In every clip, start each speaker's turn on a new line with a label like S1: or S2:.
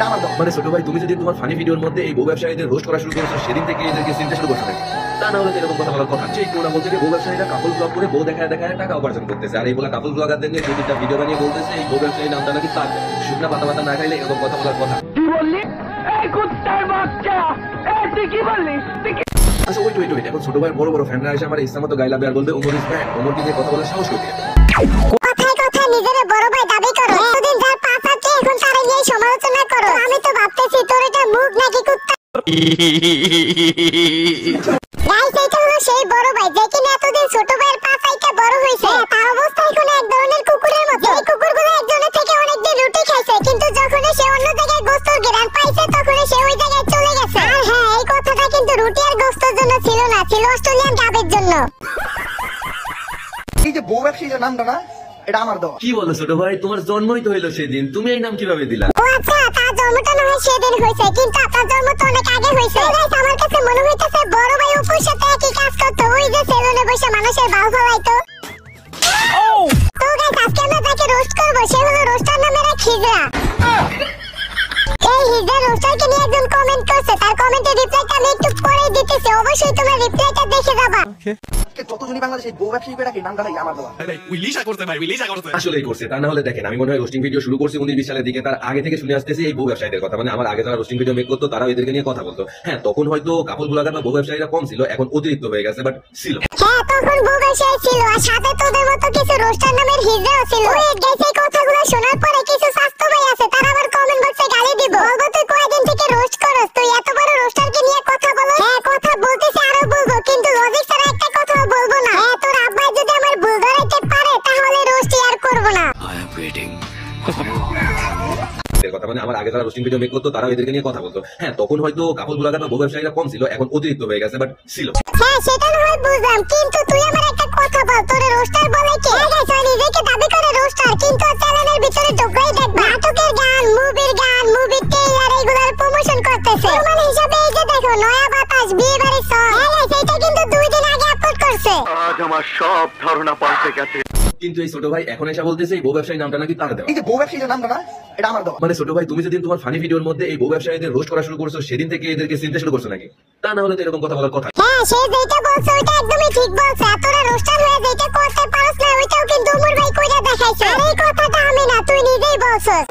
S1: এটা আমার দল।
S2: মানে ছোট ভাই তুমি যদি তোমার ফানি ভিডিওর মধ্যে এই বউ ব্যবসায়ীদের রোস্ট করা শুরু করেছো সেদিন থেকে এদেরকে চিন্তা শুরু করছো নাকি? তা না হলে তো এরকম কথা বলার কথা। সেই কোনা বলছে যে বউ ব্যবসায়ীরা কাপল ব্লগ করে বউ দেখায় দেখায় টাকা উপার্জন করতেছে, আর এইগুলা কাপল ব্লগারদের নিয়ে দুইটা ভিডিও বানিয়ে বলতেছে এই বউ ব্যবসায়ী নামটা নাকি তার। শুকনা পাতা পাতা না খাইলে এরকম কথা বলার কথা।
S3: কি বললি? এই কুত্তার বাচ্চা, এই তুই কি বললি?
S2: আচ্ছা ওইট এখন ছোট ভাইয়ের বড় বড় ফ্যানরা এসে আমার ইচ্ছা মতো গাইলাবে আর বলবে ওমর ইজ ব্যাড, ওমরকে নিয়ে কথা বলার সাহস করতে।
S4: কথায় কথায় নিজেরে বড় ভাই দাবি করো, এতদিন যার পাশ আছে এখন তারা নিয়ে সমালোচনা করো। আমি তো ভাবতেছি তোর এটা মুখ নাকি কুত্তা। গাইস এইটা হলো সেই বড় ভাই যে কিনা এতদিন ছোট ভাইয়ের পাশ আইটা বড় হইছে। তার অবস্থা এখন এক ধরনের কুকুরের মতো। এই কুকুরগুলো একজনের থেকে অনেকদিন রুটি খাইছে, কিন্তু যখন সে অন্য জায়গায় গোস্তের ঘ্রাণ পাইছে তখন সে ওই জায়গায় চলে গেছে। আর হ্যাঁ, এই কথাটা কিন্তু রুটি আর গোস্তের জন্য ছিল না, ছিল অস্ট্রেলিয়ান গাবের জন্য।
S1: এই যে বউ ব্যবসায়ীর নামটা না, এটা আমার দল।
S2: কি বলো ছোট ভাই, তোমার জন্মই তো হইলো সেদিন, তুমি এই নাম কিভাবে দিলা?
S4: ও আচ্ছা, তার জন্মটা না হয় সেদিন হয়েছে, কিন্তু আপনার জন্ম তো অনেক আগে হয়েছে। আমার কাছে মনে হইতেছে বড় ভাই অপুর সাথে একই কাজ করতো, ওই যে সেলুনে বসে মানুষের বাল ফলাইতো। তো গাইস আজকে আমরা যাকে রোস্ট করবো সে হলো রোস্টার নামের এক হিজড়া। এই হিজড়া রোস্টারকে নিয়ে একজন কমেন্ট করছে, তার কমেন্টের রিপ্লাইটা আমি একটু পরেই দিতেছি, অবশ্যই তোমরা রিপ্লাইটা দেখে যাবা।
S1: যতজনই বাংলাদেশে বউ ব্যবসায়ী পেটাকে নামটা নাই আমার দল।
S2: আসলেই করছে, তা না হলে দেখেন আমি মনে হয় রোস্টিং ভিডিও শুরু করছি 19-20 সালের দিকে, তার আগে থেকে শুনে আসতেছি এই বউ ব্যবসায়ীদের কথা। মানে আমার আগে যারা রোস্টিং ভিডিও মেক করতো তারা এদেরকে নিয়ে কথা বলতো। হ্যাঁ তখন হয়তো কাপল ব্লগার বা বউ ব্যবসায়ীরা কম ছিল, এখন অতিরিক্ত হয়ে গেছে, বাট ছিল।
S4: হ্যাঁ তখন বউ ব্যবসায়ী ছিল, আর সাথে তোদের মতো কিছু রোস্টার নামের হিজড়াও ছিল। ওই গাইস এই কথাগুলো শোনার পরে কিছু স্বাস্থ্য ভাই আছে, তারা আবার কমেন্ট বক্সে গালি দিব, বলবো তুই কয়দিন থেকে রোস্ট করস, তুই এত বড় রোস্টারকে নিয়ে কথা বলো। হ্যাঁ কথা বলতেছি আরো বলবো, কিন্তু লজিক ছাড়া একটা কথাও বলবো না। হ্যাঁ তোর আব্বাই যদি আমার ভুল ধরাইতে পারে তাহলে রোস্ট আর করব না।
S2: এদের কথা মানে আমার আগে যারা রোস্টিং ভিডিও মেক করতো তারা এদেরকে নিয়ে কথা বলতো। হ্যাঁ তখন হয়তো কাপল ব্লগার বা বউ ব্যবসায়ীরা কম ছিল, এখন অতিরিক্ত হয়ে গেছে, বাট ছিল।
S4: হ্যাঁ সেটা না হয় বুঝলাম, কিন্তু তুই আমার একটা কথা বল, তোর রোস্টার বলে কে? গাইস ওই নিজেকে দাবি করে রোস্টার, কিন্তু চ্যানেলের ভিতরে ঢুকলেই দেখবা নাটকের গান, মুভির ট্রেইলার এগুলোর প্রমোশন করতেছে। মানে হিসাবে এই যে দেখো নয়া বাতাস বিয়ে বাড়ির সং, গাইস এটা কিন্তু 2 দিন আগে আপলোড করছে।
S3: আজ আমার সব ধারণা পাল্টে গেছে।
S2: কিন্তু এই ছোট ভাই এখন এসে বলতেছে এই বউ ব্যবসায়ী নামটা নাকি তার দেওয়া।
S1: এই যে বউ ব্যবসায়ীর নামটা না, এটা আমার দল।
S2: মানে ছোট ভাই তুমি যদি তোমার ফানি ভিডিওর মধ্যে এই বউ ব্যবসায়ীদের রোস্ট করা শুরু করছো সেদিন থেকে এদেরকে চিন্তা শুরু করছো নাকি? তা না হলে তো এরকম কথা বলার কথা।
S4: হ্যাঁ সে যেটা বলছে ওইটা একদমই ঠিক বলছে, তোরা রোস্টার হয়ে যেটা করতে পারছ না ওইটাও কিন্তু উমর ভাই কইরা দেখাইছে। আর এই কথাটা আমি না, তুই নিজেই বলছস।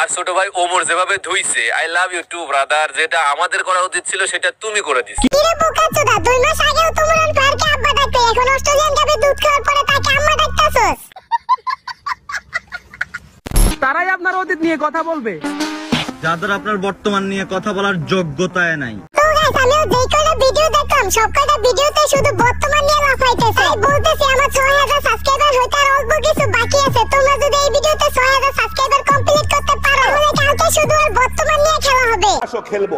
S5: আর ছোট ভাই ওমর যেভাবে ধুইছে, I love you too brother, যেটা আমাদের করা উচিত ছিল সেটা তুমি করে দিছো।
S4: কিরে বোকাচোদা, 2 মাস আগেও তোমরা ফারকে আব্বা ডাকতে, এখন অস্ট্রেলিয়ান গাবে দুধ খাওয়ার পরে তাকে আম্মা ডাকতাছস।
S3: তারাই আপনার অতীত নিয়ে কথা বলবে,
S6: যাদের আপনার বর্তমান নিয়ে কথা বলার যোগ্যতায় নাই।
S4: তো গাইস আমিও যেই কয়টা ভিডিও দেখলাম সব কয়টা ভিডিওতে শুধু বর্তমান নিয়ে লাফাইতেছে। আমি বলতেছি আমার 6000 সাবস্ক্রাইবার হইতে আর অল্প কিছু বাকি আছে। তোমরা যদি এই ভিডিওতে 6000 সাবস্ক্রাইবার কমপ্লিট করতে পারো তাহলে কালকে শুধু আর বর্তমান নিয়ে খেলা হবে।
S3: আসো খেলবো,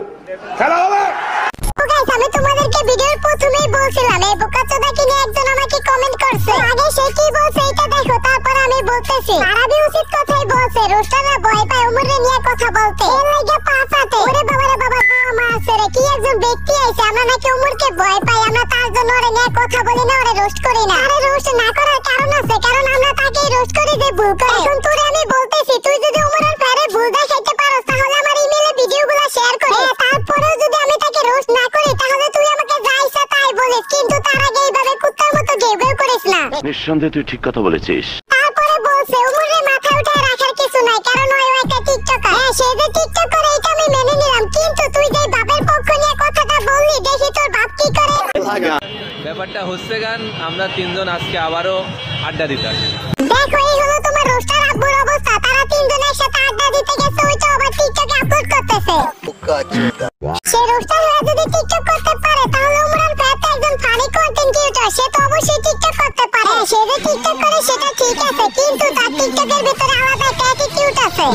S3: খেলা হবে।
S4: তো গাইস আমি তোমাদেরকে ভিডিওর প্রথমেই বলছিলাম এই বোকাচোদাকে নিয়ে একজন আমাকে কমেন্ট করছে। আগে সে কি বলছে এটা দেখো, তারপর আমি বলতেছি। আরবি উচিত কথাই বলছে, রোস্টাররা ভয় পায় ওমরে নিয়ে কথা বলতে, এর লাগা পাছাতে। ওরে বাবা রে বাবা, মা আছে রে, কি একজন ব্যক্তি আইছে, আমরা নাকি ওমরকে ভয় পাই, আমরা তার জন্য ওরে নিয়ে কথা বলি না, ওরে রোস্ট করি না। আরে রোস্ট না করার কারণ আছে, কারণ আমরা তাকেই রোস্ট করি যে ভুল করে। এখন তোরে আমি বলতেছি তুই যদি ওমরের ফেরে ভুল দেখাইতে পারোস তাহলে আমার ইমেইলে ভিডিওগুলো শেয়ার করে, তারপরেও যদি আমি তাকে রোস্ট না করি তাহলে তুই আমাকে যা ইচ্ছা তাই বলিস, কিন্তু তার আগে এইভাবে কুত্তার মতো গেউ করিস না।
S7: নিঃসন্দেহে তুই ঠিক কথা বলেছিস।
S4: তারপরে বলছে ওমরের মাথা উঠায় রাখার কিছু নাই, কারণ ওই একটা টিকটকার। হ্যাঁ সে যে টিকটক করে এটা আমি মেনে নিলাম, কিন্তু তুই যে বাপের পক্ষ নিয়ে কথাটা বললি, দেখি তোর বাপ কি করে।
S5: ব্যাপারটা হচ্ছে গান, আমরা তিনজন আজকে আবারও আড্ডা দিতে আসি।
S4: দেখো এই হলো তোমার রোস্টার আব্বুর অবস্থা, তারা তিনজন একসাথে আড্ডা দিতে গেছে, ওইটা আবার টিকটকে আপলোড করতেছে। সে রোস্টার হয়ে যদি টিকটক করতে পারে তাহলে উমরান ফায়ার তো একজন ফানি কন্টেন্ট ক্রিয়েটর, সে তো অবশ্যই টিকটক করতে পারে। সে যে টিকটক করে সেটা ঠিক আছে, কিন্তু তার টিকটকের ভিতরে আলাদা একটা অ্যাটিটিউড আছে।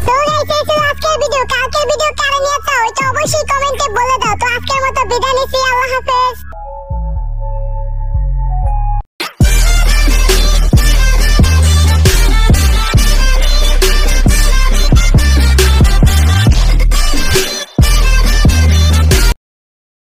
S4: তো গাইস এই ছিল আজকের ভিডিও, কালকের ভিডিও কারে নিয়ে চাও এটা অবশ্যই কমেন্টে বলে দাও। তো আজকের মতো বিদায় নিচ্ছি, আল্লাহ।